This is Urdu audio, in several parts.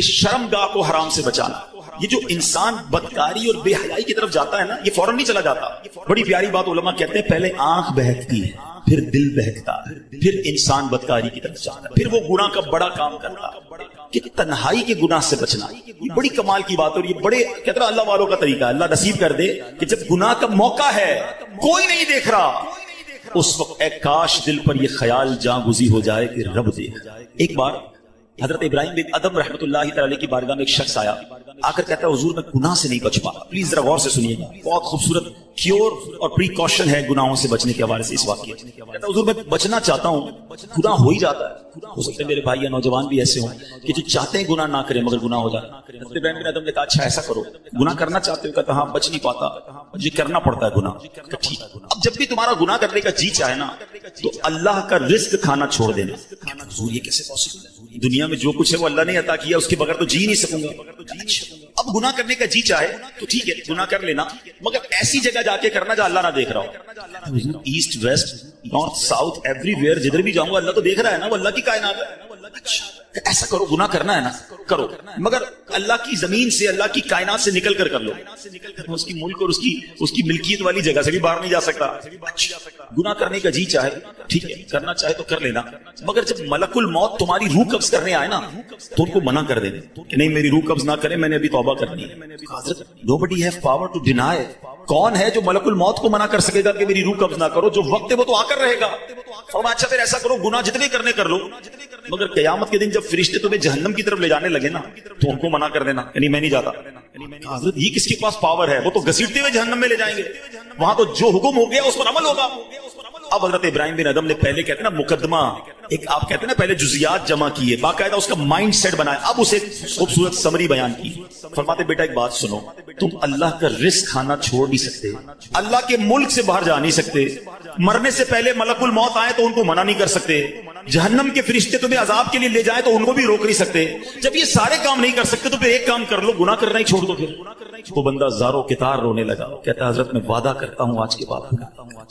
شرمگاہ کو حرام سے بچانا. یہ جو انسان بدکاری اور بے حیائی کی طرف جاتا ہے نا، یہ فوراً نہیں چلا جاتا. بڑی پیاری بات علماء کہتے ہیں، پہلے آنکھ بہکتی ہے، پھر دل بہکتا ہے، پھر انسان بدکاری کی طرف جاتا ہے، پھر وہ گناہ کا بڑا کام کرتا ہے. کہ تنہائی کے گناہ سے بچنا یہ بڑی کمال کی بات ہے، اور یہ بڑے کہتے ہیں اللہ والوں کا طریقہ ہے. اللہ نصیب کر دے کہ جب گناہ کا موقع ہے، کوئی نہیں دیکھ رہا، اس وقت اے کاش دل پر یہ خیال جاں گزی ہو جائے کہ رب دیکھ. ایک بار حضرت ابراہیم بن ادم رحمۃ اللہ تعالی کی بارگاہ میں ایک شخص آیا، آ کر کہتا ہے حضور میں گناہ سے نہیں بچ پا. پلیز ذرا غور سے سنیے گا، بہت خوبصورت کیور اور پریکاشن ہے گناہوں سے بچنے کے حوالے سے اس واقعے. کہتا ہے حضور میں بچنا چاہتا ہوں، گناہ ہو ہی جاتا ہے. ہو سکتا ہے میرے بھائی یا نوجوان بھی ایسے ہوں کہ جو چاہتے ہیں گناہ نہ کریں مگر گناہ ہو جاتا. حضرت ابراہیم بن ادم نے کہا اچھا ایسا کرو، گناہ کرنا چاہتے ہو؟ کہتا ہاں بچ نہیں پاتا، مجھے کرنا پڑتا ہے گناہ. ٹھیک، اب جب بھی تمہارا گناہ کرنے کا جی چاہے نا تو اللہ کا رزق کھانا چھوڑ دینا. حضور یہ کیسے پاسبل ہے؟ دنیا میں جو کچھ ہے وہ اللہ نے عطا کیا، اس کے بغیر تو جی نہیں سکوں گا. اب گناہ کرنے کا جی چاہے تو ٹھیک ہے گناہ کر لینا، مگر ایسی جگہ جا کے کرنا جہاں اللہ نہ دیکھ رہا ہو. East west north south everywhere جدھر بھی جاؤں گا اللہ تو دیکھ رہا ہے نا، وہ اللہ کی کائنات ہے. ایسا کرو، گناہ کرنا ہے نا کرو، مگر اللہ کی زمین سے اللہ کی کائنات سے نکل کر لو. اس کی ملک اور اس کی ملکیت والی جگہ سے بھی باہر نہیں جا سکتا. گناہ کرنے کا جی چاہے ٹھیک ہے، کرنا چاہے تو کر لینا، مگر جب ملک الموت تمہاری روح قبض کرنے آئے نا تو ان کو منع کر دینا کہ نہیں میری روح قبض نہ کرے، میں نے ابھی توبہ کرنی ہے. Nobody have power to deny. کون ہے جو ملک الموت کو منع کر سکے گا کہ میری روح قبض نہ کرو؟ جو وقت ہے وہ تو آ کر رہے گا. فرمایا اچھا پھر ایسا کرو، گناہ جتنے کرنے کر لو، مگر قیامت کے دن جب فرشتے تمہیں جہنم کی طرف لے جانے لگے نا تو ان کو منع کر دینا کہ نہیں میں نہیں جاتا. حضرت یہ کس کے پاس پاور ہے؟ وہ تو گھسیٹتے ہوئے جہنم میں لے جائیں گے، وہاں تو جو حکم ہو گیا اس پر عمل ہوگا. اب حضرت ابراہیم بن ادم نے پہلے کہتے ہیں نا مقدمہ، ایک آپ کہتے ہیں نا پہلے جزیات جمع کیے، باقاعدہ اس کا مائنڈ سیٹ بنایا، اب اسے خوبصورت سمری بیان کی. فرماتے بیٹا ایک بات سنو، تم اللہ کا رزق کھانا چھوڑ نہیں سکتے، اللہ کے ملک سے باہر جا نہیں سکتے، مرنے سے پہلے ملک الموت آئے تو ان کو منع نہیں کر سکتے، جہنم کے فرشتے تمہیں عذاب کے لیے لے جائیں تو ان کو بھی روک نہیں سکتے. جب یہ سارے کام نہیں کر سکتے تو پھر ایک کام کر لو، گناہ کرنا ہی چھوڑ دو. پھر وہ بندہ زاروں کتار رونے لگا، کہتا ہے حضرت میں وعدہ کرتا ہوں آج کے بعد،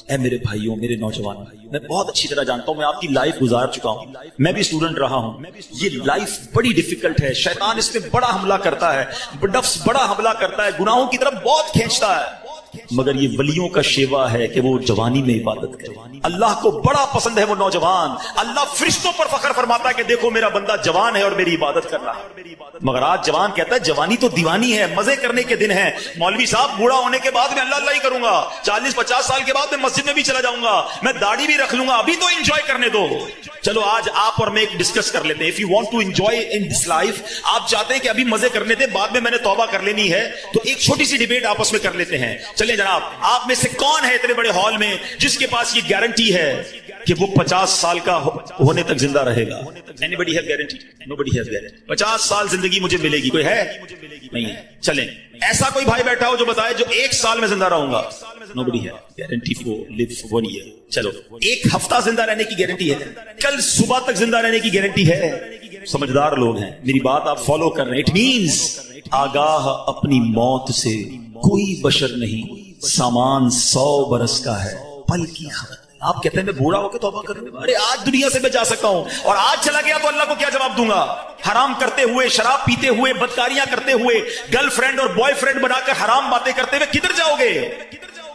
اے میرے بھائیوں میرے نوجوان بھائیوں، میں بہت اچھی طرح جانتا ہوں، میں آپ کی لائف گزار چکا ہوں، میں بھی اسٹوڈنٹ رہا ہوں. یہ لائف بڑی ڈیفیکلٹ ہے، شیطان اس میں بڑا حملہ کرتا ہے، نفس بڑا حملہ کرتا ہے، گناہوں کی طرف بہت کھینچتا ہے، مگر یہ ولیوں کا شیوا ہے کہ وہ جوانی میں عبادت کرے. اللہ کو بڑا پسند ہے وہ نوجوان. اللہ فرشتوں پر فخر فرماتا ہے کہ دیکھو میرا بندہ جوان ہے اور میری عبادت کر رہا ہے. مگر آج جوان کہتا ہے جوانی تو دیوانی ہے، مزے کرنے کے دن ہے. مولوی صاحب بوڑھا ہونے کے بعد میں اللہ اللہ ہی کروں گا، 40-50 سال کے بعد میں مسجد میں بھی چلا جاؤں گا، میں داڑھی بھی رکھ لوں گا، ابھی تو انجوائے کرنے دو. چلو آج آپ اور میں ایک ڈسکس کر لیتے ہیں. If you want to enjoy in this life، آپ چاہتے ہیں کہ ابھی مزے کرنے دے، بعد میں نے توبہ کر لینی ہے، تو ایک چھوٹی سی ڈیبیٹ آپس میں کر لیتے ہیں. چلیں جناب، آپ میں سے کون ہے اتنے بڑے ہال میں جس کے پاس یہ گارنٹی ہے کہ وہ 50 سال کا ہونے تک زندہ رہے گا؟ Anybody have guarantee? Nobody has guarantee. 50 سال زندگی مجھے ملے گی، کوئی ہے؟ نہیں ہے. چلیں ایسا کوئی بھائی بیٹھا ہو جو بتائے جو 1 سال میں زندہ رہوں گا؟ Nobody has guarantee for live for 1 year. چلو 1 ہفتہ زندہ رہنے کی گارنٹی ہے، کل صبح تک زندہ رہنے کی گارنٹی ہے. سمجھدار لوگ ہیں، میری بات آپ فالو کر رہے ہیں. اٹ مینز آگاہ اپنی موت سے کوئی بشر نہیں، سامان 100 برس کا ہے پل کی خبر. آپ کہتے ہیں میں بوڑھا ہو کے توبہ کر رہا ہوں، ارے آج دنیا سے میں جا سکتا ہوں، اور آج چلا گیا تو اللہ کو کیا جواب دوں گا؟ حرام کرتے ہوئے، شراب پیتے ہوئے، بدکاریاں کرتے ہوئے، گرل فرینڈ اور بوائے فرینڈ بنا کر حرام باتیں کرتے ہوئے کدھر جاؤ گے؟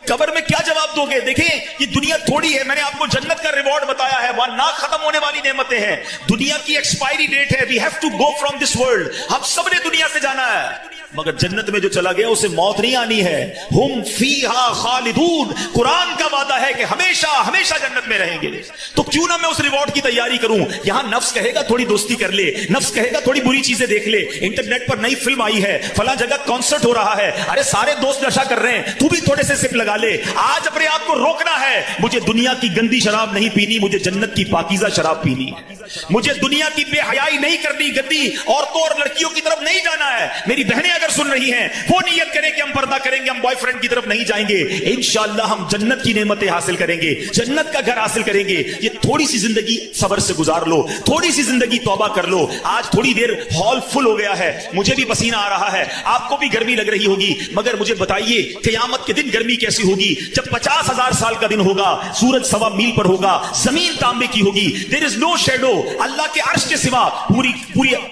قبر میں کیا جواب دو گے؟ دیکھیں یہ دنیا تھوڑی ہے، میں نے آپ کو جنت کا ریوارڈ بتایا ہے، وہاں نہ ختم ہونے والی نعمتیں ہیں. دنیا کی ایکسپائری ڈیٹ ہے، we have to go from this world. ہم سب نے دنیا سے جانا ہے، مگر جنت میں جو چلا گیا اسے موت نہیں آنی ہے. ہم فیہا خالدون، قرآن کا وعدہ ہے کہ ہمیشہ ہمیشہ جنت میں رہیں گے. تو کیوں نہ میں اس ریوارڈ کی تیاری کروں؟ یہاں نفس کہے گا تھوڑی دوستی کر لے، نفس کہے گا تھوڑی بری چیزیں دیکھ لے، انٹرنیٹ پر نئی فلم آئی ہے، فلاں جگہ کانسرٹ ہو رہا ہے، ارے سارے دوست نشہ کر رہے ہیں، تو بھی تھوڑے سے سپ لگا لے. آج اپنے آپ کو روکنا ہے، مجھے دنیا کی گندی شراب نہیں پینی، مجھے جنت کی پاکیزہ شراب پینی ہے. مجھے دنیا کی بے حیائی نہیں کرنی، گندی عورتوں اور لڑکیوں کی طرف نہیں جانا ہے. میری بہنیں اگر سن رہی ہیں وہ نیت کریں کہ ہم پردہ کریں گے، ہم بوائے فرینڈ کی طرف نہیں جائیں گے، انشاءاللہ ہم جنت کی نعمتیں حاصل کریں گے، جنت کا گھر حاصل کریں گے. یہ تھوڑی سی زندگی صبر سے گزار لو، تھوڑی سی زندگی توبہ کر لو. آج تھوڑی دیر ہال فل ہو گیا ہے، مجھے بھی پسینہ آ رہا ہے، آپ کو بھی گرمی لگ رہی ہوگی، مگر مجھے بتائیے قیامت کے دن گرمی کیسی ہوگی؟ جب 50,000 سال کا دن ہوگا، سورج 1.25 میل پر ہوگا، زمین تانبے کی ہوگی. There is no shadow ہو اللہ کے عرش کے سوا پوری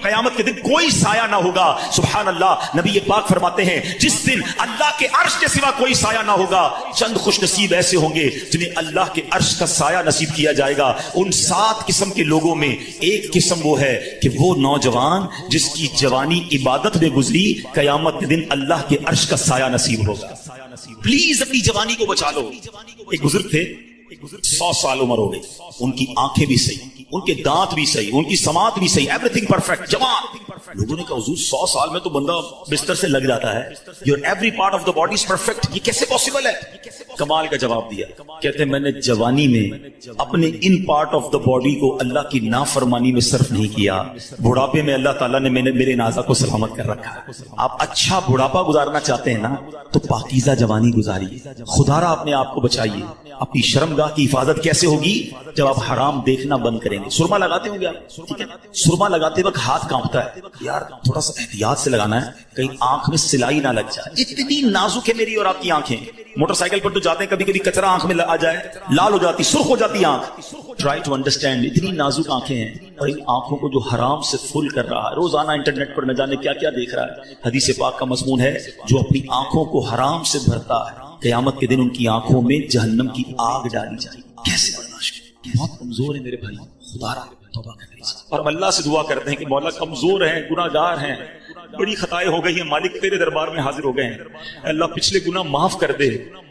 قیامت کے دن کوئی سایہ نہ ہوگا. سبحان اللہ. نبی پاک فرماتے ہیں جس دن اللہ کے عرش کے سوا کوئی سایہ نہ ہوگا, چند خوش نصیب ایسے ہوں گے جنہیں اللہ کے عرش کا سایہ نصیب کیا جائے گا. ان 7 قسم کے لوگوں میں ایک قسم وہ ہے کہ وہ نوجوان جس کی جوانی عبادت میں گزری, قیامت کے دن اللہ کے عرش کا سایہ نصیب ہوگا. پلیز اپنی جوانی کو بچا لو. ایک بزرگ تھے, 100 سال عمر ہو گئی, ان کی آنکھیں بھی صحیح, ان کے دانت بھی صحیح, ان کی سماعت بھی صحیح, ایوری تھنگ پرفیکٹ, جوان. لوگوں نے کہا حضور 100 سال میں تو بندہ بستر سے لگ جاتا ہے, your every part of the body is perfect, یہ کیسے پاسبل ہے؟ کمال کا جواب دیا. کہتے ہیں میں نے جوانی میں اپنے in part of the body کو اللہ کی نافرمانی میں صرف نہیں کیا, بڑھاپے میں اللہ تعالیٰ نے میرے نازا کو سلامت کر رکھا ہے. آپ اچھا بڑھاپا گزارنا چاہتے ہیں نا تو پاکیزہ جوانی گزاری, خدا را اپنے آپ کو بچائیے. اپنی شرمگاہ کی حفاظت کیسے ہوگی؟ جب آپ حرام دیکھنا بند کریں گے. سرما لگاتے ہوں گے آپ, ٹھیک ہے, سرما لگاتے وقت ہاتھ کانپتا ہے, یار تھوڑا سا احتیاط سے لگانا ہے کہیں آنکھ میں سلائی نہ لگ جائے. اتنی نازک ہے میری اور آپ کی آنکھیں. موٹر سائیکل پر تو جاتے ہیں, کبھی کبھی کچرا آنکھ میں آ جائے, لال ہو جاتی, سرخ ہو جاتی آنکھ. ٹرائی ٹو انڈرسٹینڈ, اتنی نازک آنکھیں ہیں, اور ان آنکھوں کو جو حرام سے فل کر رہا ہے, روزانہ انٹرنیٹ پر نہ جانے کیا کیا دیکھ رہا ہے. حدیث پاک کا مضمون ہے جو اپنی آنکھوں کو حرام سے بھرتا ہے, قیامت کے دن ان کی آنکھوں میں جہنم کی آگ ڈالی جائے گی. کیسے برداشت کریں؟ بہت کمزور ہے میرے بھائی, خدا را توبہ کر لیجیے. اور ہم اللہ سے دعا کرتے ہیں کہ مولا کمزور ہیں, گناہ گار ہیں, بڑی خطائیں ہو گئی ہیں, مالک تیرے دربار میں حاضر ہو گئے ہیں. اللہ پچھلے گناہ معاف کر دے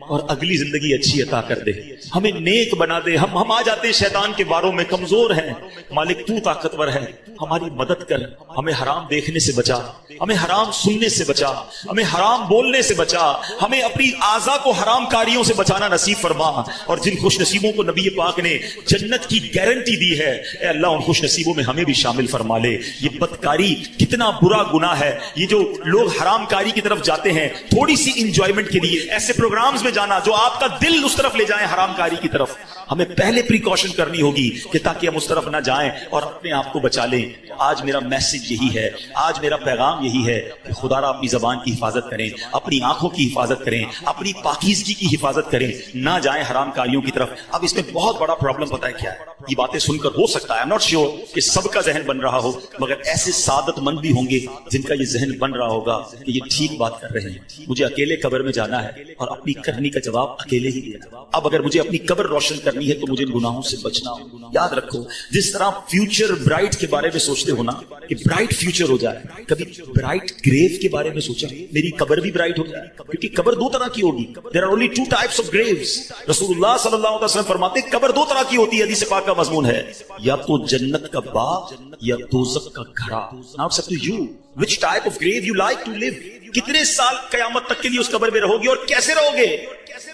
اور اگلی زندگی اچھی عطا کر دے, ہمیں نیک بنا دے. ہم آ جاتے ہیں شیطان کے باروں میں, کمزور ہیں. مالک تو طاقتور ہے, ہماری مدد کر, ہمیں حرام دیکھنے سے بچا, ہمیں حرام سننے سے بچا, ہمیں حرام بولنے سے بچا, ہمیں اپنی اعضاء کو حرام کاریوں سے بچانا نصیب فرما. اور جن خوش نصیبوں کو نبی پاک نے جنت کی گارنٹی دی ہے, اے اللہ ان خوش نصیبوں میں ہمیں بھی شامل فرما لے. یہ بدکاری کتنا برا گناہ ہے. یہ جو لوگ حرام کاری کی طرف جاتے ہیں تھوڑی سی انجوائمنٹ کے لیے, ایسے پروگرامز میں جانا جو آپ کا دل اس طرف لے جائیں حرام کاری کی طرف, ہمیں پہلے پریکاشن کرنی ہوگی کہ تاکہ ہم اس طرف نہ جائیں اور اپنے آپ کو بچا لیں. آج میرا میسج یہی ہے, آج میرا پیغام یہی ہے کہ خدا را اپنی زبان کی حفاظت کریں, اپنی آنکھوں کی حفاظت کریں, اپنی پاکیزگی کی حفاظت کریں, نہ جائیں حرام کاریوں کی طرف. اب اس میں بہت بڑا پرابلم پتہ ہے کیا ہے؟ یہ باتیں سن کر ہو سکتا ہے, I'm not sure کہ سب کا ذہن بن رہا ہو, مگر ایسے سعادت مند بھی ہوں گے جن کا یہ ذہن بن رہا ہوگا کہ یہ ٹھیک بات کر رہے ہیں, مجھے اکیلے قبر میں جانا ہے اور اپنی کرنی کا جواب اکیلے ہی دینا. اب اگر مجھے اپنی قبر روشن کرنی ہے تو مجھے ان گناہوں سے بچنا ہو. یاد رکھو, جس طرح فیوچر برائٹ کے بارے میں سوچتے ہو نا کہ برائٹ فیوچر ہو جائے, کبھی برائٹ گریو کے بارے میں سوچا میری قبر بھی برائٹ ہو جائے, کیونکہ قبر 2 طرح کی ہوگی. There are only 2 types of graves. رسول اللہ صلی اللہ علیہ وسلم فرماتے ہیں قبر 2 طرح کی ہوتی ہے, حدیث پاک کا مضمون ہے, یا تو جنت کا باغ یا دوزخ کا گھڑا. Now it's up to you which type of grave you like to live. کتنے سال قیامت تک کے لیے اس قبر میں رہو گے اور کیسے رہو گے؟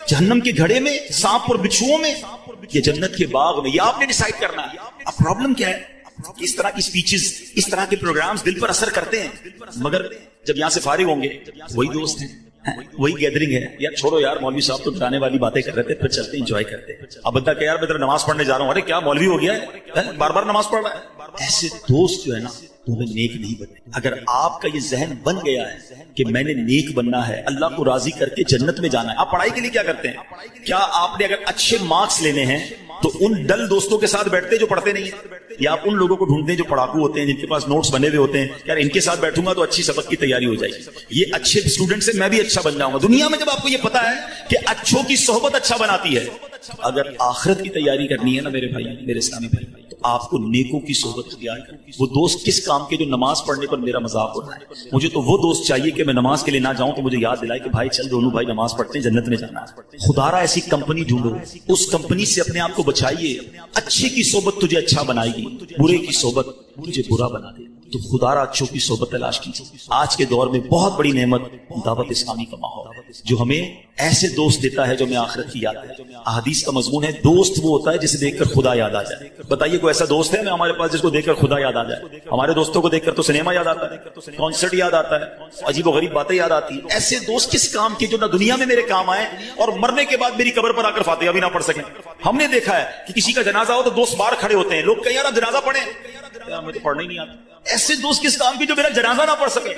جہنم کے گھڑے میں, سانپ اور بچھوؤں میں, یا جنت کے باغ میں؟ یہ آپ نے ڈیسائیڈ کرنا ہے. اب پرابلم کیا ہے؟ اس طرح کی سپیچز, اس طرح کے پروگرامز دل پر اثر کرتے ہیں, مگر جب یہاں سے فارغ ہوں گے وہی دوست ہیں, وہی گیدرنگ ہے. یار چھوڑو یار, مولوی صاحب تو ڈرانے والی باتیں کر رہے تھے, پھر چلتے انجوائے کرتے. اب بندہ کہ یار میں ذرا نماز پڑھنے جا رہا ہوں, ارے کیا مولوی ہو گیا ہے, بار بار نماز پڑھ رہا ہے. ایسے دوست جو ہے نا تمہیں نیک نہیں بنے. اگر آپ کا یہ ذہن بن گیا ہے کہ میں نے نیک بننا ہے, اللہ کو راضی کر کے جنت میں جانا ہے. آپ پڑھائی کے لیے کیا کرتے ہیں؟ کیا آپ نے اگر اچھے مارکس لینے ہیں تو ان ڈل دوستوں کے ساتھ بیٹھتے جو پڑھتے نہیں ہیں, یا آپ ان لوگوں کو ڈھونڈتے ہیں جو پڑھاکو ہوتے ہیں, جن کے پاس نوٹس بنے ہوئے ہوتے ہیں, یار ان کے ساتھ بیٹھوں گا تو اچھی سبق کی تیاری ہو جائے گی, یہ اچھے اسٹوڈنٹ سے میں بھی اچھا بن جاؤں گا. دنیا میں جب آپ کو یہ پتا ہے کہ اچھوں کی صحبت اچھا بناتی ہے, اگر آخرت کی تیاری کرنی ہے نا میرے بھائی, میرے اسلامی بھائی, تو آپ کو نیکوں کی صحبت اختیار کریں. وہ دوست کس کام کے جو نماز پڑھنے پر میرا مذاق ہو رہا ہے؟ مجھے تو وہ دوست چاہیے کہ میں نماز کے لیے نہ جاؤں تو مجھے یاد دلائے کہ بھائی چل دونوں بھائی نماز پڑھتے ہیں, جنت میں جانا ہے. خدا را ایسی کمپنی ڈھونڈو, اس کمپنی سے اپنے آپ کو بچائیے. اچھے کی صحبت تجھے اچھا بنائے گی, برے کی صحبت تجھے برا بنا دے. تو خدا را اچھوں کی صحبت تلاش کیجیے. آج کے دور میں بہت بڑی نعمت دعوت اسلامی کا ماحول جو ہمیں ایسے دوست دیتا ہے جو ہمیں آخرت کی یاد ہے. احادیث کا مضمون ہے دوست وہ ہوتا ہے جسے دیکھ کر خدا یاد آ جائے. بتائیے کوئی ایسا دوست ہے میں ہمارے پاس جس کو دیکھ کر خدا یاد آ جائے؟ ہمارے دوستوں کو دیکھ کر تو سنیما یاد آتا ہے, کانسرٹ یاد آتا ہے, عجیب و غریب باتیں یاد آتی ہیں. ایسے دوست کس کام کے جو نہ دنیا میں میرے کام آئے اور مرنے کے بعد میری قبر پر آ کر فاتحہ بھی نہ پڑھ سکیں. ہم نے دیکھا ہے کہ کسی کا جنازہ ہو تو دوست باہر کھڑے ہوتے ہیں, لوگ کہیں یار جنازہ پڑھیں, مجھے پڑھنا ہی نہیں آتا. ایسے دوست کس کام کی جو میرا جنازہ نہ پڑھ سکے.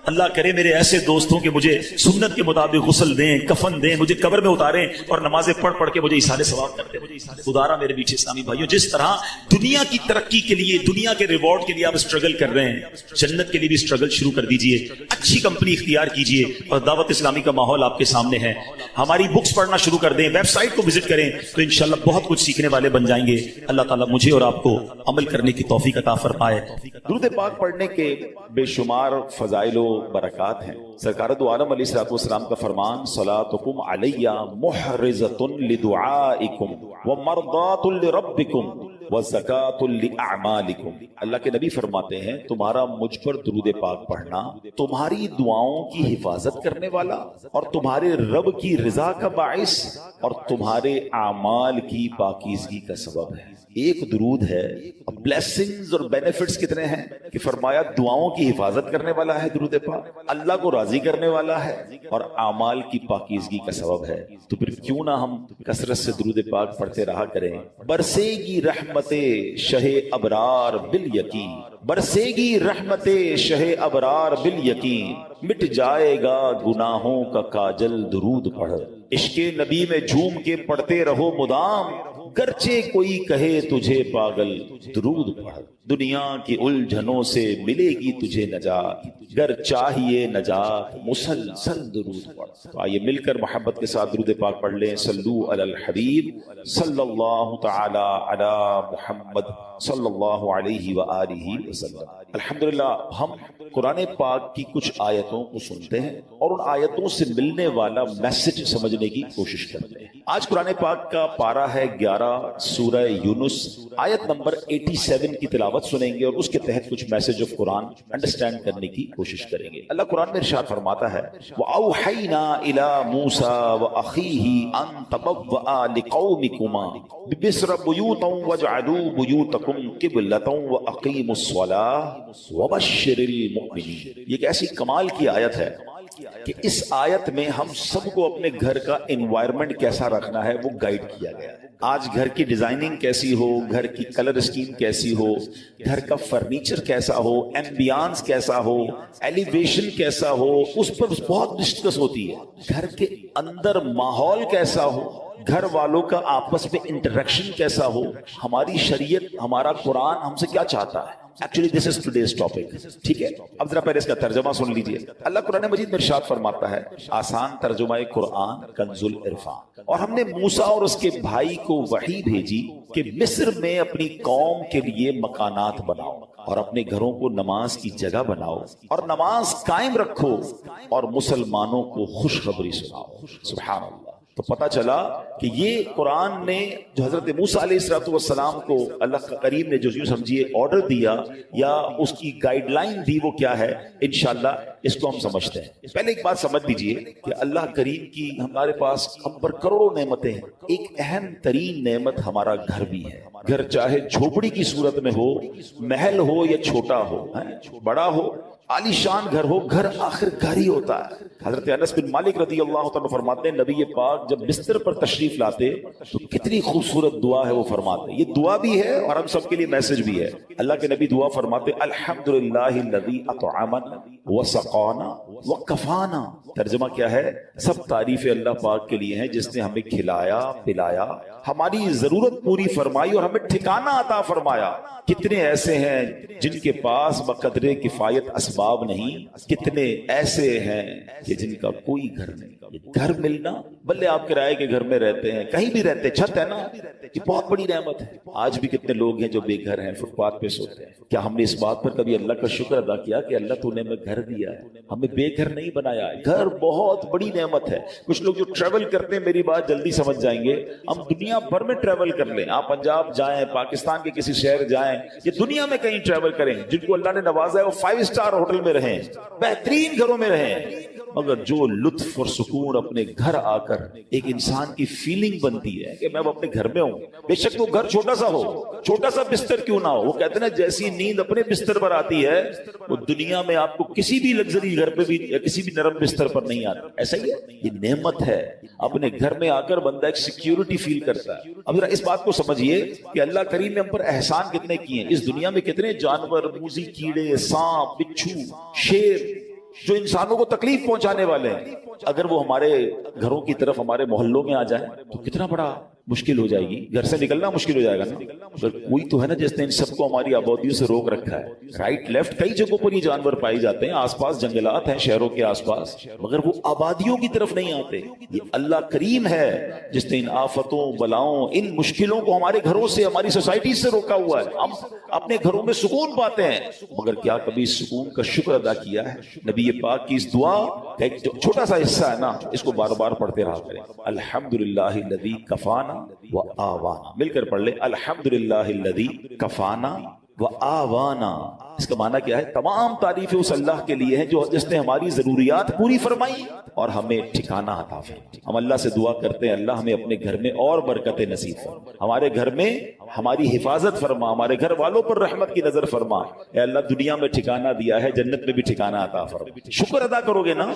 اللہ کرے میرے ایسے دوستوں کے مجھے سنت کے مطابق غسل دیں، کفن دیں، مجھے قبر میں اتاریں اور نمازیں پڑھ پڑھ کے مجھے ایصال ثواب کر دیں۔ خدارا میرے میٹھے اسلامی بھائیوں، جس طرح دنیا کی ترقی کے لیے، دنیا کے ریوارڈ کے لیے آپ اسٹرگل کر رہے ہیں، جنت کے لیے بھی اسٹرگل شروع کر دیجئے، اچھی کمپنی اختیار کیجئے اور دعوت اسلامی کا ماحول آپ کے سامنے ہے۔ ہماری بکس پڑھنا شروع کر دیں، ویب سائٹ کو وزٹ کریں تو انشاءاللہ بہت کچھ سیکھنے والے بن جائیں گے۔ اللہ تعالیٰ مجھے اور آپ کو عمل کرنے کی توفیق عطا فرمائے۔ درود پاک پڑھنے کے بے شمار فضائل و برکات ہیں۔ سرکار دو عالم علیہ الصلوۃ والسلام کا فرمان صلاتکم علی محرزۃ لدعائکم ومرضات لربکم وزکاۃ لاعمالکم۔ اللہ کے نبی فرماتے ہیں تمہارا مجھ پر درود پاک پڑھنا تمہاری دعاؤں کی حفاظت کرنے والا اور تمہارے رب کی رضا کا باعث اور تمہارے اعمال کی پاکیزگی کا سبب ہے۔ ایک درود ہے، بلیسنگز اور بینیفٹس کتنے ہیں کہ فرمایا دعاؤں کی حفاظت کرنے والا ہے درود پاک، اللہ کو راضی کرنے والا ہے اور اعمال کی پاکیزگی کا سبب ہے۔ تو پھر کیوں نہ ہم کثرت سے درود پاک پڑھتے رہا کریں۔ برسے گی رحمت شہ ابرار بالیقین، برسے گی رحمت شہ ابرار بالیقین، مٹ جائے گا گناہوں کا کاجل درود پڑھ۔ عشق نبی میں جھوم کے پڑھتے رہو مدام، گرچہ کوئی کہے تجھے پاگل درود پڑھ۔ دنیا کی الجھنوں سے ملے گی تجھے نجات، گر چاہیے نجات مسلسل درود پڑھ۔ تو آئیے مل کر محبت کے ساتھ درود پاک پڑھ لیں۔ صلو علی الحبیب صلی اللہ تعالی علی محمد صلی اللہ علیہ وآلہ وسلم۔ الحمدللہ ہم قرآن پاک کی کچھ آیتوں کو سنتے ہیں اور ان آیتوں سے ملنے والا میسج سمجھنے کی کوشش کرتے ہیں۔ آج قرآن پاک کا پارہ ہے 11 سورہ یونس، آیت نمبر 87 کی تلاوت سنیں گے اور اس کے تحت کچھ میسج آف قرآن انڈرسٹینڈ کرنے کی کوشش کریں گے۔ اللہ قرآن میں ارشاد فرماتا ہے وَأَوْحَيْنَا إِلَى مُوسَى وَأَخِيهِ أَن تَبَوَّآ لِقَوْمِكُمَا بِمِصْرَ بُيُوتًا وَاجْعَلُوا بُيُوتَكُمْ قِبْلَةً وَأَقِيمُوا الصَّلَاةَ وَبَشِّرِ الْمُؤْمِنِينَ۔ یہ ایک ایسی کمال کی آیت ہے کہ اس آیت میں ہم سب کو اپنے گھر کا انوائرمنٹ کیسا رکھنا ہے وہ گائیڈ کیا گیا ہے۔ آج گھر کی ڈیزائننگ کیسی ہو، گھر کی کلر اسکیم کیسی ہو، گھر کا فرنیچر کیسا ہو، ایمبیانس کیسا ہو، ایلیویشن کیسا ہو، اس پر بہت ڈسکس ہوتی ہے۔ گھر کے اندر ماحول کیسا ہو، گھر والوں کا آپس میں انٹریکشن کیسا ہو، ہماری شریعت، ہمارا قرآن ہم سے کیا چاہتا ہے۔ Actually this is today's topic, ٹھیک ہے۔ اب ذرا پہلے اس کا ترجمہ سن لیجئے۔ اللہ قرآن مجید میں ارشاد فرماتا ہے، آسان ترجمہ قرآن کنز العرفان، اور ہم نے موسیٰ اور اس کے بھائی کو وحی بھیجی کہ مصر میں اپنی قوم کے لیے مکانات بناؤ اور اپنے گھروں کو نماز کی جگہ بناؤ اور نماز قائم رکھو اور مسلمانوں کو خوشخبری سناؤ۔ سبحان اللہ۔ تو پتہ چلا کہ یہ قرآن نے جو حضرت موسیٰ علیہ السلام کو اللہ کریم نے جو یوں سمجھیے آرڈر دیا یا اس کی گائیڈ لائن دی، وہ کیا ہے انشاءاللہ اس کو ہم سمجھتے ہیں۔ پہلے ایک بات سمجھ لیجئے کہ اللہ کریم کی ہمارے پاس ہم پر کروڑوں نعمتیں ہیں، ایک اہم ترین نعمت ہمارا گھر بھی ہے۔ گھر چاہے جھوپڑی کی صورت میں ہو، محل ہو یا چھوٹا ہو، بڑا ہو، عالی شان گھر ہو، گھر آخر گھر ہی ہوتا ہے۔ حضرت انس بن مالک رضی اللہ تعالیٰ فرماتے ہیں نبی پاک جب بستر پر تشریف لاتے تو کتنی خوبصورت دعا ہے وہ فرماتے ہیں۔ یہ دعا بھی ہے اور ہم سب کے لیے میسج بھی ہے۔ اللہ کے نبی دعا فرماتے الحمدللہ الذی اطعمنا وسقانا وکفانا۔ ترجمہ کیا ہے؟ سب تعریف اللہ پاک کے لیے ہیں جس نے ہمیں کھلایا پلایا، ہماری ضرورت پوری فرمائی اور ہمیں ٹھکانہ عطا فرمایا۔ کتنے ایسے ہیں جن کے پاس بقدر کفایت اسباب نہیں، کتنے ایسے ہیں کہ جن کا کوئی گھر نہیں۔ گھر ملنا، بلے آپ کرائے کے گھر میں رہتے ہیں، کہیں بھی رہتے ہیں، چھت ہے نا، یہ بہت بڑی نعمت ہے۔ آج بھی کتنے لوگ ہیں جو بے گھر ہیں، فٹ پاتھ پہ سوتے ہیں۔ کیا ہم نے اس بات پر کبھی اللہ کا شکر ادا کیا کہ اللہ تو نے ہمیں گھر دیا ہے، ہمیں بے گھر نہیں بنایا ہے؟ گھر بہت بڑی نعمت ہے۔ کچھ لوگ جو ٹریول کرتے ہیں، میری بات جلدی سمجھ جائیں گے، ہم دنیا بھر میں ٹریول کر لیں، آپ پنجاب جائیں، پاکستان کے کسی شہر جائیں، یہ دنیا میں کہیں ٹریول کریں، جن کو اللہ نے نوازا ہے وہ 5 اسٹار ہوٹل میں رہیں، بہترین گھروں میں رہیں، مگر جو لطف اور سکون اپنے گھر آ کر ایک انسان کی فیلنگ بنتی ہے کہ میں اپنے گھر میں ہوں، بے شک وہ گھر چھوٹا سا ہو، چھوٹا سا بستر کیوں نہ ہو، وہ کہتے ہیں نا جیسی نیند اپنے بستر پر آتی ہے وہ دنیا میں آپ کو کسی بھی لگژری گھر پہ بھی یا کسی بھی نرم بستر پر نہیں آتا۔ ایسا ہی ہے، یہ نعمت ہے۔ اپنے گھر میں آ کر بندہ ایک سیکیورٹی فیل کرتا ہے۔ اب ذرا اس بات کو سمجھیے کہ اللہ کریم نے ہم پر احسان کتنے کیے ہیں۔ اس دنیا میں کتنے جانور، موذی کیڑے، سانپ، بچھو، شیر، جو انسانوں کو تکلیف پہنچانے والے ہیں، اگر وہ ہمارے گھروں کی طرف ہمارے محلوں میں آ جائیں تو کتنا بڑا مشکل ہو جائے گی، گھر سے نکلنا مشکل ہو جائے گا نا۔ اگر کوئی تو ہے نا جس نے ان سب کو ہماری آبادیوں سے روک رکھا ہے، رائٹ لیفٹ کئی جگہوں پر یہ جانور پائے جاتے ہیں، آس پاس جنگلات ہیں شہروں کے آس پاس، مگر وہ آبادیوں کی طرف نہیں آتے۔ یہ اللہ کریم ہے جس نے ان آفتوں، بلاؤں، ان مشکلوں کو ہمارے گھروں سے، ہماری سوسائٹی سے روکا ہوا ہے۔ ہم اپنے گھروں میں سکون پاتے ہیں، مگر کیا کبھی اس سکون کا شکر ادا کیا ہے؟ نبی پاک کی اس دعا کا ایک جو چھوٹا سا حصہ ہے نا، اس کو بار بار پڑھتے رہا کریں۔ الحمدللہ الذی کفانا وآوانا، مل کر پڑھ لیں، الحمدللہ الذی کفانا وآوانا۔ اس کا معنی کیا ہے؟ تمام تعریفیں اس اللہ کے لیے ہیں جو جس نے ہماری ضروریات پوری فرمائی اور ہمیں ٹھکانہ عطا فرمایا۔ ہم اللہ سے دعا کرتے ہیں اللہ ہمیں اپنے گھر میں اور برکت نصیب فرما، ہمارے گھر میں ہماری حفاظت فرما، ہمارے گھر والوں پر رحمت کی نظر فرما۔ اے اللہ دنیا میں ٹھکانہ دیا ہے، جنت میں بھی ٹھکانہ عطا فرما۔ شکر ادا کرو گے نا،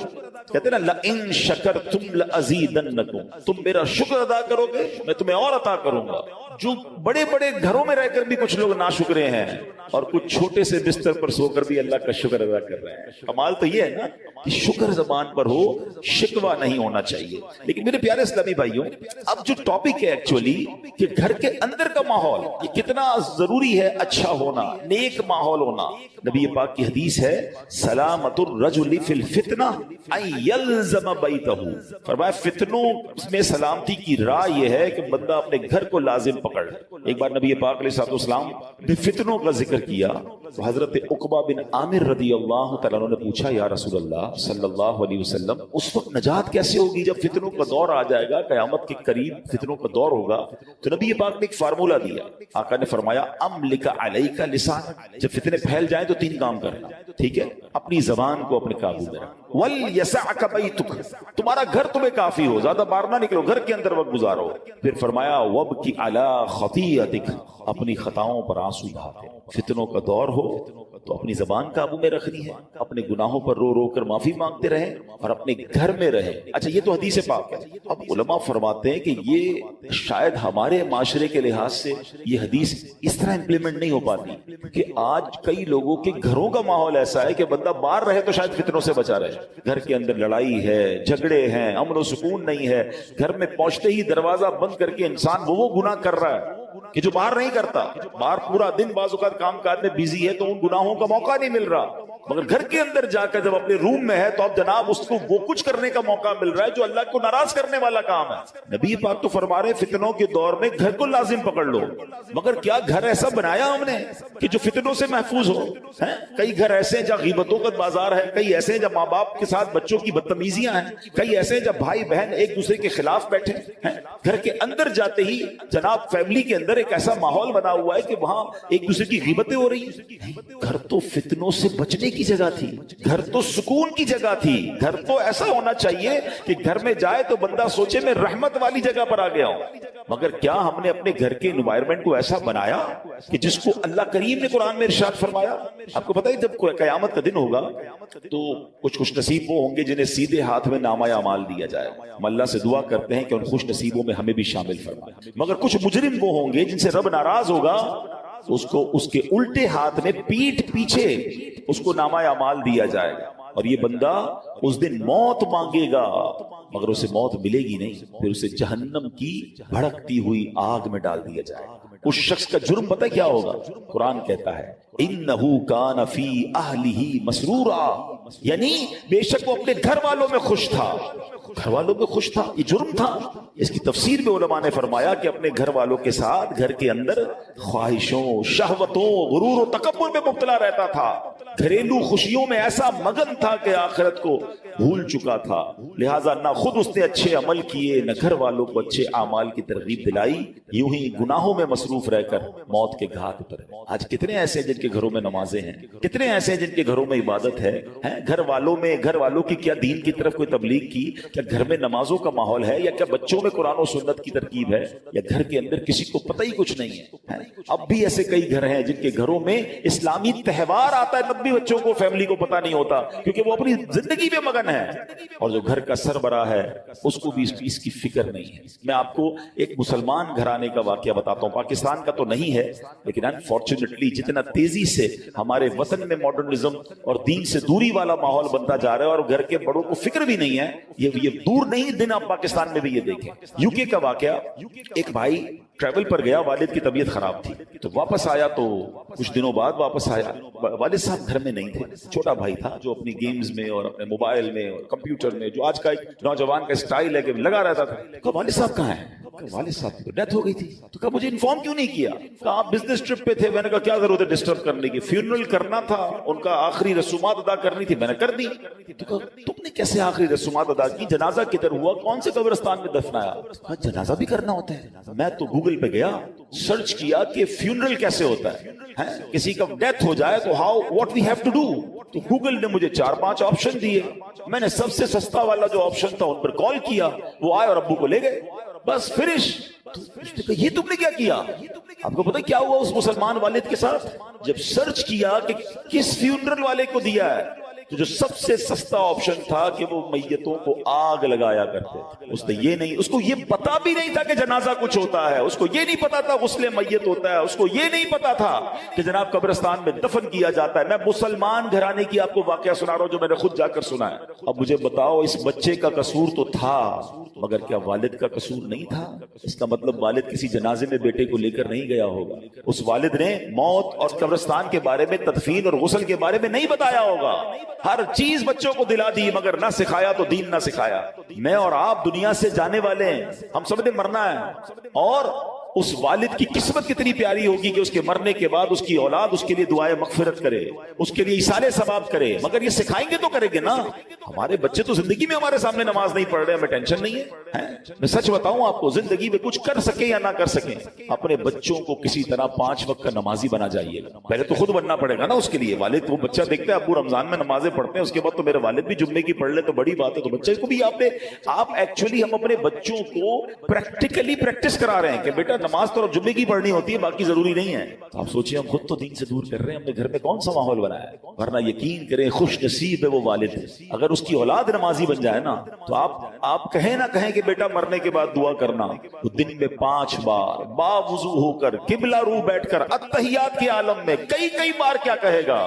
کہتے ہیں نا لئن شکرتم لازیدنکم، تم میرا شکر ادا کرو گے میں تمہیں اور عطا کروں گا۔ جو بڑے بڑے گھروں میں رہ کر بھی کچھ لوگ ناشکرے ہیں اور کچھ چھوٹے سے بستر پر سو کر بھی اللہ کا شکر ادا کر رہے ہیں۔ کمال تو یہ ہے نا کہ شکر زبان پر ہو، شکوہ نہیں ہونا چاہیے۔ لیکن میرے پیارے اسلامی بھائیوں، اب جو ٹاپک ہے ایکچولی کہ گھر کے اندر کا ماحول یہ کتنا ضروری ہے، اچھا ہونا، نیک ماحول ہونا۔ نبی پاک کی حدیث ہے سلامت الرجل فی الفتنہ ان یلزم بیتہ، فرمایا فتنوں میں سلامتی کی راہ یہ ہے کہ بندہ اپنے گھر کو لازم پکڑ۔ ایک بار نبی پاک علیہ الصلوۃ والسلام نے فتنوں کا ذکر کیا تو حضرت عقبہ بن عامر رضی اللہ تعالیٰ عنہ نے پوچھا یا رسول اللہ صلی اللہ علیہ وسلم اس وقت نجات کیسے ہوگی جب فتنوں کا دور آ جائے گا، قیامت کے قریب فتنوں کا دور ہوگا؟ تو نبی پاک نے ایک فارمولہ دیا، آقا نے فرمایا املک علیک لسان، جب فتنے پھیل جائیں تو تین کام کرنا، ٹھیک ہے؟ اپنی زبان کو اپنے قابو میں رکھ، وَلْيَسَعْكَ بَيْتُكَ، تمہارا گھر تمہیں کافی ہو، زیادہ باہر نہ نکلو، گھر کے اندر وقت گزارو۔ پھر فرمایا وَابْكِ عَلَىٰ خَطِيئَتِكَ، اپنی خطاؤں پر آنسو بہاتے۔ فتنوں کا دور ہو تو اپنی زبان قابو میں رکھنی ہے، اپنے گناہوں پر رو رو کر معافی مانگتے رہیں اور اپنے گھر میں رہیں۔ اچھا یہ تو حدیث پاک ہے۔ اب علماء فرماتے ہیں کہ یہ شاید ہمارے معاشرے کے لحاظ سے یہ حدیث اس طرح امپلیمنٹ نہیں ہو پاتی، کہ آج کئی لوگوں کے گھروں کا ماحول ایسا ہے کہ بندہ باہر رہے تو شاید فتنوں سے بچا رہے، گھر کے اندر لڑائی ہے، جھگڑے ہیں، امن و سکون نہیں ہے، گھر میں پہنچتے ہی دروازہ بند کر کے انسان وہ گناہ کر رہا ہے کہ جو باہر نہیں کرتا۔ باہر پورا دن بعض اوقات کام کاج میں بیزی ہے تو ان گناہوں کا موقع نہیں مل رہا، مگر گھر کے اندر جا کر جب اپنے روم میں ہے تو اب جناب اس کو وہ کچھ کرنے کا موقع مل رہا ہے جو اللہ کو ناراض کرنے والا کام ہے۔ نبی پاک تو فرما رہے فتنوں کے دور میں گھر کو لازم پکڑ لو، مگر کیا گھر ایسا بنایا ہم نے کہ جو فتنوں سے محفوظ ہو؟ کئی گھر ایسے ہیں جہاں غیبتوں کا بازار ہے، کئی ایسے ہیں جہاں ماں باپ کے ساتھ بچوں کی بدتمیزیاں ہیں، کئی ایسے ہیں جہاں بھائی بہن ایک دوسرے کے خلاف بیٹھے ہیں۔ گھر کے اندر جاتے ہی جناب فیملی کے اندر ایک ایسا ماحول بنا ہوا ہے کہ وہاں ایک دوسرے کی غیبتیں ہو رہی ہیں۔ گھر تو فتنوں سے بچنے کی جگہ تھی، گھر تو سکون کی جگہ تھی، گھر تو ایسا ہونا چاہیے کہ گھر میں جائے تو بندہ سوچے میں رحمت والی جگہ پر آ گیا ہوں۔ مگر کیا ہم نے اپنے گھر کے انوائرمنٹ کو ایسا بنایا کہ جس کو اللہ کریم نے قرآن میں ارشاد فرمایا؟ آپ کو پتہ ہے جب قیامت کا دن ہوگا تو کچھ خوش نصیب وہ ہوں گے جنہیں سیدھے ہاتھ میں نامہ اعمال دیا جائے۔ ہم اللہ سے دعا کرتے ہیں کہ ان خوش نصیبوں میں ہمیں بھی شامل فرمائے۔ مگر کچھ مجرم وہ ہوں گے جن سے رب ناراض ہوگا، اس کو اس کے الٹے ہاتھ میں پیٹھ پیچھے اس کو نامہ اعمال دیا جائے گا، اور یہ بندہ اس دن موت مانگے گا مگر اسے موت ملے گی نہیں، پھر اسے جہنم کی بھڑکتی ہوئی آگ میں ڈال دیا جائے گا۔ اس شخص کا جرم پتہ کیا ہوگا؟ قرآن کہتا ہے اِنَّهُ كَانَ فِي أَهْلِهِ مَسْرُورًا، یعنی بے شک وہ اپنے گھر والوں میں خوش تھا، گھر والوں میں خوش تھا، یہ جرم تھا۔ اس کی تفسیر میں علماء نے فرمایا کہ اپنے گھر والوں کے ساتھ گھر کے اندر خواہشوں، شہوتوں، غرور و تکبر میں مبتلا رہتا تھا، گھریلو خوشیوں میں ایسا مگن تھا کہ آخرت کو بھول چکا تھا، لہٰذا نہ خود اس نے اچھے عمل کیے نہ گھر والوں کو اچھے اعمال کی ترغیب دلائی، یوں ہی گناہوں میں مصروف رہ کر موت کے گھاٹ اترے۔ آج کتنے ایسے جن کے گھروں میں نمازیں ہیں، کتنے ایسے جن کے گھروں میں عبادت ہے، گھر والوں کی کیا دین کی طرف کوئی تبلیغ کی؟ کیا گھر میں نمازوں کا ماحول ہے؟ یا کیا بچوں میں قرآن و سنت کی ترکیب ہے؟ یا گھر کے اندر کسی کو پتہ ہی کچھ نہیں ہے؟ اب بھی ایسے کئی گھر ہیں جن کے گھروں میں اسلامی تہوار آتا ہے تب بھی بچوں کو، فیملی کو پتہ نہیں ہوتا، کیونکہ وہ اپنی زندگی میں مگن دھڑکن ہے، اور جو گھر کا سربراہ ہے اس کو بھی اس چیز کی فکر نہیں ہے۔ میں آپ کو ایک مسلمان گھرانے کا واقعہ بتاتا ہوں، پاکستان کا تو نہیں ہے لیکن انفارچونیٹلی جتنا تیزی سے ہمارے وطن میں ماڈرنزم اور دین سے دوری والا ماحول بنتا جا رہا ہے اور گھر کے بڑوں کو فکر بھی نہیں ہے، یہ دور نہیں دن آپ پاکستان میں بھی یہ دیکھیں۔ یو کے کا واقعہ، ایک بھائی ٹریول پر گیا، والد کی طبیعت خراب تھی تو واپس آیا، تو کچھ دنوں بعد واپس آیا، والد صاحب گھر میں نہیں تھے، چھوٹا بھائی تھا جو اپنی گیمز میں اور اپنے موبائل میں اور کمپیوٹر میں، جو آج کا ایک نوجوان کا اسٹائل ہے کہ لگا رہتا تھا۔ کہا والد صاحب کہاں ہیں؟ والد صاحب کی ڈیتھ ہو گئی تھی۔ تو کہا مجھے انفارم کیوں نہیں کیا؟ کہا آپ بزنس ٹرپ پہ تھے۔ میں نے کہا کیا ضرورت ہے ڈسٹرب کرنے کی، فیونرل کرنا تھا، ان کا آخری رسومات ادا کرنی تھی، میں نے کر دی۔ تو کہا تم نے کیسے آخری رسومات ادا کی؟ جنازہ کدھر ہوا؟ کون سے قبرستان میں دفنایا؟ کہا جنازہ بھی کرنا ہوتا ہے۔ میں تو گوگل پہ گیا، سرچ کیا کہ فیونرل کیسے ہوتا ہے، کسی کا ڈیتھ ہو جائے تو how what we have to do. تو گوگل نے مجھے 4-5 آپشن دیے، میں نے سب سے سستا والا جو آپشن تھا ان پر کال کیا، وہ آئے اور ابو کو لے گئے، بس فنش۔ یہ تم نے کیا کیا؟ آپ کو پتہ کیا ہوا اس مسلمان والد کے ساتھ؟ جب سرچ کیا کہ کس فیونرل والے کو دیا ہے، تو جو سب سے سستا آپشن تھا کہ وہ میتوں کو آگ لگایا کرتے، اس نے یہ نہیں، اس کو یہ پتا بھی نہیں تھا کہ جنازہ کچھ ہوتا ہے، اس کو یہ نہیں پتا تھا غسل میت ہوتا ہے، اس کو یہ نہیں پتا تھا کہ جناب قبرستان میں دفن کیا جاتا ہے۔ میں مسلمان گھرانے کی آپ کو واقعہ سنا رہا ہوں جو میں نے خود جا کر سنا ہے۔ اب مجھے بتاؤ، اس بچے کا قصور تو تھا مگر کیا والد کا قصور نہیں تھا؟ اس کا مطلب والد کسی جنازے میں بیٹے کو لے کر نہیں گیا ہوگا، اس والد نے موت اور قبرستان کے بارے میں، تدفین اور غسل کے بارے میں نہیں بتایا ہوگا۔ ہر چیز بچوں کو دلا دی مگر نہ سکھایا تو دین نہ سکھایا۔ میں اور آپ دنیا سے جانے والے ہیں، ہم سب نے مرنا ہے، اور اس والد کی قسمت کتنی پیاری ہوگی کہ اس کے مرنے کے بعد اس کی اولاد اس کے لیے دعائیں مغفرت کرے، اس کے لیے ایصال ثواب کرے، مگر یہ سکھائیں گے تو کریں گے نا۔ ہمارے بچے تو زندگی میں ہمارے سامنے نماز نہیں پڑھ رہے، ہمیں ٹینشن نہیں ہے۔ میں سچ بتاؤں آپ کو، زندگی میں کچھ کر سکیں یا نہ کر سکیں، اپنے بچوں کو کسی طرح 5 وقت کا نمازی بنا جائیے گا۔ پہلے تو خود بننا پڑے گا نا اس کے لیے۔ والد وہ بچہ دیکھتا ہے ابو رمضان میں نمازیں پڑھتے ہیں، اس کے بعد تو میرے والد بھی جمعے کی پڑھ لے تو بڑی بات ہے، تو بچے کو بھی آپ ایکچولی ہم اپنے بچوں کو پریکٹیکلی پریکٹس کرا رہے ہیں کہ بیٹا نماز تو جمعے کی پڑھنی ہوتی ہے، باقی ضروری نہیں ہے۔ تو آپ سوچیں ہم خود تو دین سے دور کر رہے ہیں، ہم نے گھر میں کون سا ماحول بنایا ہے؟ ورنہ یقین کریں خوش نصیب ہے وہ والد، اگر اس کی اولاد نمازی بن جائے نا، تو آپ کہیں نہ کہیں کہ بیٹا مرنے کے بعد دعا کرنا، تو دن میں 5 بار با وضو ہو کر قبلہ رو بیٹھ کر التحیات کے عالم میں کئی بار کیا کہے گا؟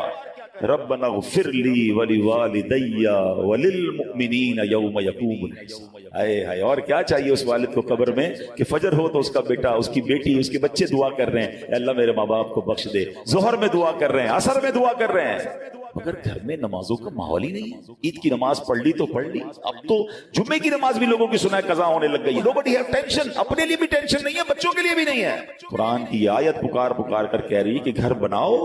ربنا اغفر لی ولوالدی وللمؤمنین یوم یقوم الحساب۔ اے ہائے، اور کیا چاہیے اس والد کو قبر میں کہ فجر ہو تو اس کا بیٹا، اس کی بیٹی، اس کے بچے دعا کر رہے ہیں، اے اللہ میرے ماں باپ کو بخش دے، ظہر میں دعا کر رہے ہیں، عصر میں دعا کر رہے ہیں، مگر گھر میں نمازوں کا ماحول ہی نہیں ہے۔ عید کی نماز پڑھ لی تو پڑھ لی، اب تو جمعے کی نماز بھی لوگوں کی سنا ہے قضا ہونے لگ گئی۔ Nobody have tension، اپنے لیے بھی ٹینشن نہیں ہے، بچوں کے لیے بھی نہیں ہے۔ قرآن کی آیت پکار کر کہہ رہی ہے کہ گھر بناؤ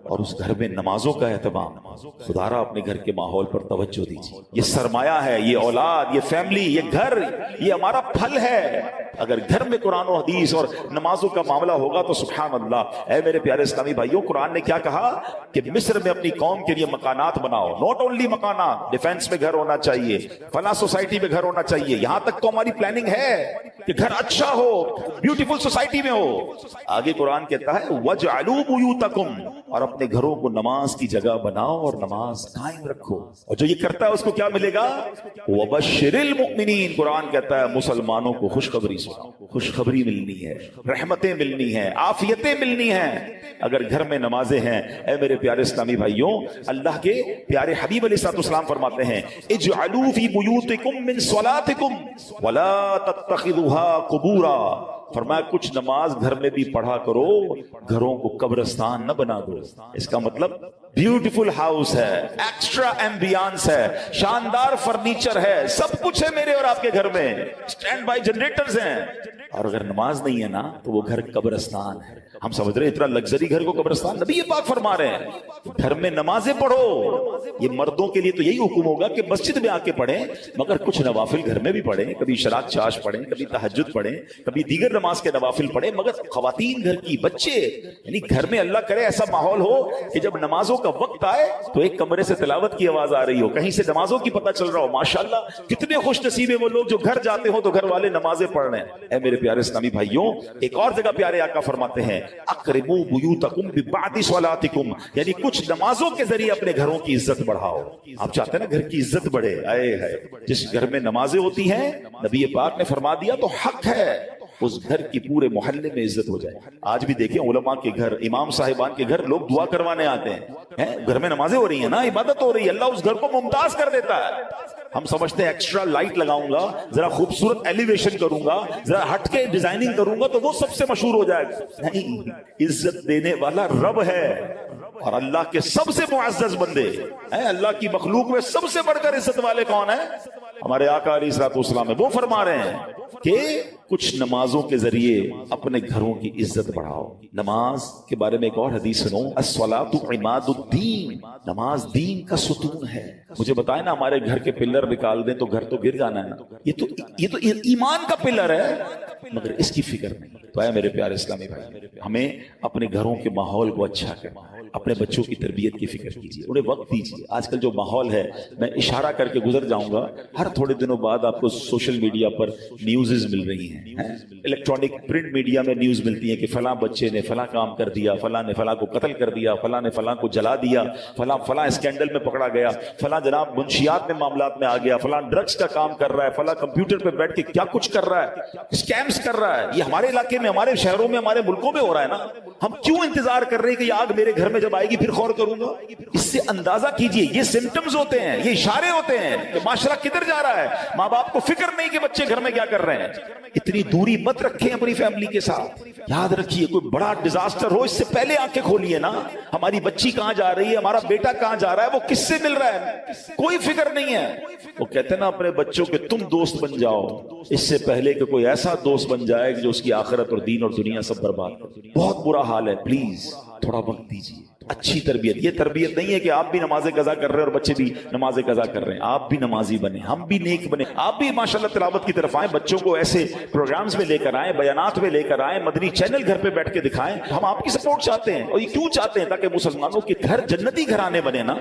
اور اس گھر میں نمازوں کا اہتمام۔ خدا را اپنے گھر کے ماحول پر توجہ دیجیے، یہ سرمایہ ہے، یہ اولاد، یہ فیملی، یہ گھر، یہ ہمارا پھل ہے۔ اگر گھر میں قرآن و حدیث اور نمازوں کا معاملہ ہوگا تو سبحان اللہ۔ اے میرے پیارے اسلامی بھائیوں، قرآن نے کیا کہا کہ مصر میں اپنی قوم کے لیے مکانات بناؤ، نوٹ اونلی مکانات، ڈیفینس میں گھر ہونا چاہیے، فلاں سوسائٹی میں گھر ہونا چاہیے، یہاں تک تو ہماری پلاننگ ہے کہ گھر اچھا ہو، بیوٹیفل سوسائٹی میں ہو۔ آگے قرآن کہتا ہے وَجْعَلُوا بُيُوتَكُمْ، اور اپنے گھروں کو نماز کی جگہ بناؤ اور نماز قائم رکھو، اور جو یہ کرتا ہے اس کو کیا ملے گا؟ وَبَشِّرِ الْمُؤْمِنِينَ، قرآن کہتا ہے مسلمانوں کو خوشخبری سناؤ، خوشخبری ملنی ہے، رحمتیں ملنی ہیں، عافیتیں ملنی ہیں اگر گھر میں نمازیں ہیں۔ اے میرے پیارے اسلامی بھائیوں، اللہ کے پیارے حبیب علیہ الصلوۃ والسلام فرماتے ہیں اجعلوا فی بیوتکم من صلاتکم ولا تتخذوها قبورا، فرمایا کچھ نماز گھر میں بھی پڑھا کرو، گھروں کو قبرستان نہ بنا دو۔ اس کا مطلب بیوٹیفل ہاؤس ہے، ایکسٹرا ایمبیانس ہے، شاندار فرنیچر ہے، سب کچھ ہے میرے اور آپ کے گھر میں، اسٹینڈ بائی جنریٹرز ہیں، اور اگر نماز نہیں ہے نا تو وہ گھر قبرستان ہے۔ ہم سمجھ رہے ہیں اتنا لگژری گھر کو قبرستان، نبی پاک فرما رہے ہیں گھر میں نمازیں پڑھو۔ یہ مردوں کے لیے تو یہی حکم ہوگا کہ مسجد میں آ کے پڑھیں، مگر کچھ نوافل گھر میں بھی پڑھیں، کبھی اشراق چاش پڑھیں، کبھی تہجد پڑھیں، کبھی دیگر نماز کے نوافل پڑھیں، مگر خواتین گھر کی، بچے، یعنی گھر میں اللہ کرے ایسا ماحول ہو کہ جب نمازوں کا وقت آئے تو ایک کمرے سے تلاوت کی آواز آ رہی ہو، کہیں سے نمازوں کی پتہ چل رہا ہو۔ ماشاءاللہ کتنے خوش نصیب ہیں وہ لوگ جو گھر جاتے ہو تو گھر والے نمازیں پڑھ رہے ہیں۔ اے میرے پیارے اسلامی بھائیوں، ایک اور جگہ پیارے آقا فرماتے ہیں اقربوا بیوتکم ببعض صلاتکم، یعنی کچھ نمازوں کے ذریعے اپنے گھروں کی عزت بڑھاؤ. آپ چاہتے ہیں نا گھر کی عزت بڑھے؟ آئے ہے جس گھر میں نمازیں ہوتی ہیں نبی پاک نے فرما دیا تو حق ہے اس گھر کی پورے محلے میں عزت ہو جائے. آج بھی دیکھیں علماء کے گھر، امام صاحبان کے گھر لوگ دعا کروانے آتے ہیں. گھر میں نمازیں ہو رہی ہیں نا، عبادت ہو رہی ہے، اللہ اس گھر کو ممتاز کر دیتا ہے. ہم سمجھتے ہیں ایکسٹرا لائٹ لگاؤں گا، ذرا خوبصورت ایلیویشن کروں گا، ذرا ہٹ کے ڈیزائننگ کروں گا تو وہ سب سے مشہور ہو جائے گا. نہیں، عزت دینے والا رب ہے اور اللہ کے سب سے معزز بندے ہیں. اللہ کی مخلوق میں سب سے بڑھ کر عزت والے کون ہیں؟ ہمارے آقا علیہ الصلوۃ والسلام ہے. وہ فرما رہے ہیں کہ کچھ نمازوں کے ذریعے اپنے گھروں کی عزت بڑھاؤ. نماز کے بارے میں ایک اور حدیث سنو، الصلاۃ عماد الدین، نماز دین کا ستون ہے. مجھے بتائیں نا، ہمارے گھر کے پلر نکال دیں تو گھر تو گر جانا ہے. یہ تو ایمان کا پلر ہے، مگر اس کی فکر نہیں. تو اے میرے پیارے اسلامی بھائی، ہمیں اپنے گھروں کے ماحول کو اچھا کرنا، اپنے بچوں کی تربیت کی فکر کیجیے، انہیں وقت دیجیے. آج کل جو ماحول ہے، میں اشارہ کر کے گزر جاؤں گا، ہر تھوڑے دنوں بعد آپ کو سوشل میڈیا پر نیوزز مل رہی ہیں، الیکٹرانک پرنٹ میڈیا میں نیوز ملتی ہے کہ فلاں بچے نے فلاں کام کر دیا، فلاں نے فلاں کو قتل کر دیا، فلاں نے فلاں کو جلا دیا، فلاں اسکینڈل میں پکڑا گیا، فلاں جناب منشیات میں معاملات میں آ گیا، فلاں ڈرگز کا کام کر رہا ہے، فلاں کمپیوٹر پہ بیٹھ کے کیا کچھ کر رہا ہے، اسکیمز کر رہا ہے. یہ ہمارے علاقے میں، ہمارے شہروں میں، ہمارے ملکوں میں ہو رہا ہے نا. ہم کیوں انتظار کر رہے ہیں کہ یہ آگ میرے گھر میں جب آئے گی پھر غور کروں گا؟ اس سے اندازہ کیجئے، یہ سمٹمز ہوتے ہیں، یہ اشارے ہوتے ہیں کہ معاشرہ کدھر جا رہا ہے. ماں باپ کو فکر نہیں کہ بچے گھر میں کیا کر رہے ہیں. اتنی دوری مت رکھیں اپنی فیملی کے ساتھ. یاد رکھیے، کوئی بڑا ڈیزاسٹر ہو اس سے پہلے آنکھیں کھولیے نا. ہماری بچی کہاں جا رہی ہے، ہمارا بیٹا کہاں جا رہا ہے، وہ کس سے مل رہا ہے، کوئی فکر نہیں ہے. وہ کہتے ہیں نا اپنے بچوں کے تم دوست بن جاؤ اس سے پہلے کہ کوئی ایسا دوست بن جائے جو اس کی آخرت اور دین اور دنیا سب برباد کر دے. بہت برا حال ہے. پلیز تھوڑا وقت دیجیے. اچھی تربیت، یہ تربیت نہیں ہے کہ آپ بھی نماز قضا کر رہے ہیں اور بچے بھی نماز قضا کر رہے ہیں. آپ بھی نمازی بنے، ہم بھی نیک بنے، آپ بھی ماشاءاللہ تلاوت کی طرف آئیں، بچوں کو ایسے پروگرامز میں لے کر آئیں، بیانات میں لے کر آئیں، مدنی چینل گھر پہ بیٹھ کے دکھائیں. ہم آپ کی سپورٹ چاہتے ہیں. اور یہ کیوں چاہتے ہیں؟ تاکہ مسلمانوں کے گھر جنتی گھرانے بنے نا.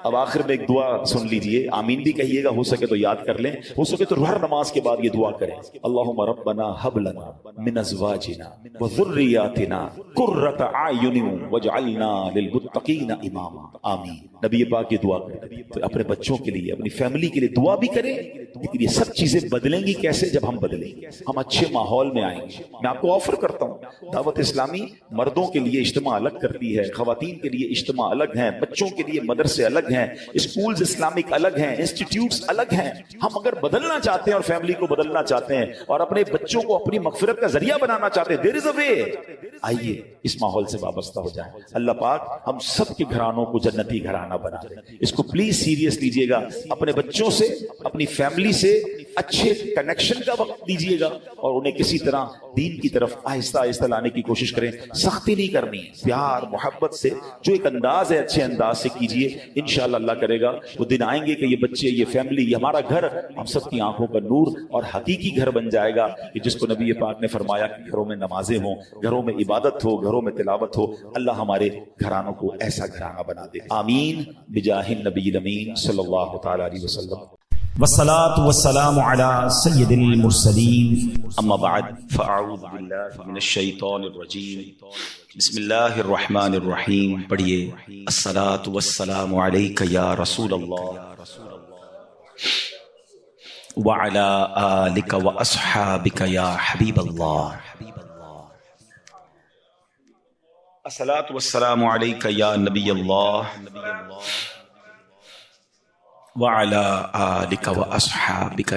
اب آخر میں ایک دعا سن لیجئے، آمین بھی کہیے گا، ہو سکے تو یاد کر لیں، ہو سکے تو ہر نماز کے بعد یہ دعا کریں. اللہم ربنا ہب لنا من ازواجنا وذریاتنا قرۃ اعین واجعلنا للمتقین اماما. آمین. نبی پاک کی دعا کریں، تو اپنے بچوں کے لیے، اپنی فیملی کے لیے دعا بھی کریں. لیکن یہ سب چیزیں بدلیں گی کیسے؟ جب ہم بدلیں گے، ہم اچھے ماحول میں آئیں گے. میں آپ کو آفر کرتا ہوں، دعوت اسلامی مردوں کے لیے اجتماع الگ کرتی ہے، خواتین کے لیے اجتماع الگ ہیں، بچوں کے لیے مدرسے الگ ہیں، اسکولز اسلامک الگ ہیں، انسٹیٹیوٹس الگ ہیں. ہم اگر بدلنا چاہتے ہیں اور فیملی کو بدلنا چاہتے ہیں اور اپنے بچوں کو اپنی مغفرت کا ذریعہ بنانا چاہتے ہیں، there is a way. آئیے اس ماحول سے وابستہ ہو جائیں. اللہ پاک ہم سب کے گھرانوں کو جنتی گھرانہ بنا دے. اس کو پلیز سیریس لیجئے گا. اپنے بچوں سے، اپنی فیملی سے اچھے کنیکشن کا وقت دیجئے گا اور انہیں کسی طرح دین کی طرف آہستہ آہستہ لانے کی کوشش کریں. سختی نہیں کرنی، پیار محبت سے جو ایک انداز ہے اچھے انداز سے کیجئے. انشاءاللہ اللہ کرے گا وہ دن آئیں گے کہ یہ بچے، یہ فیملی، یہ ہمارا گھر ہم سب کی آنکھوں کا نور اور حقیقی گھر بن جائے گا، کہ جس کو نبی پاک نے فرمایا کہ گھروں میں نمازیں ہوں، گھروں میں عبادت ہو، گھروں میں تلاوت ہو. اللہ ہمارے گھرانوں کو ایسا گھرانہ بنا دے. آمین بجاہ النبی الامین صلی اللہ تعالی علیہ وسلم. والصلاة والسلام على سید المرسلین. اما بعد فاعوذ باللہ من الشیطان الرجیم. بسم اللہ الرحمن الرحیم. پڑھیے، الصلاة والسلام علیک یا رسول اللہ وعلی آلک واصحابک یا حبیب اللہ. الصلاة والسلام علیک یا نبی اللہ وعلی آلک واصحابک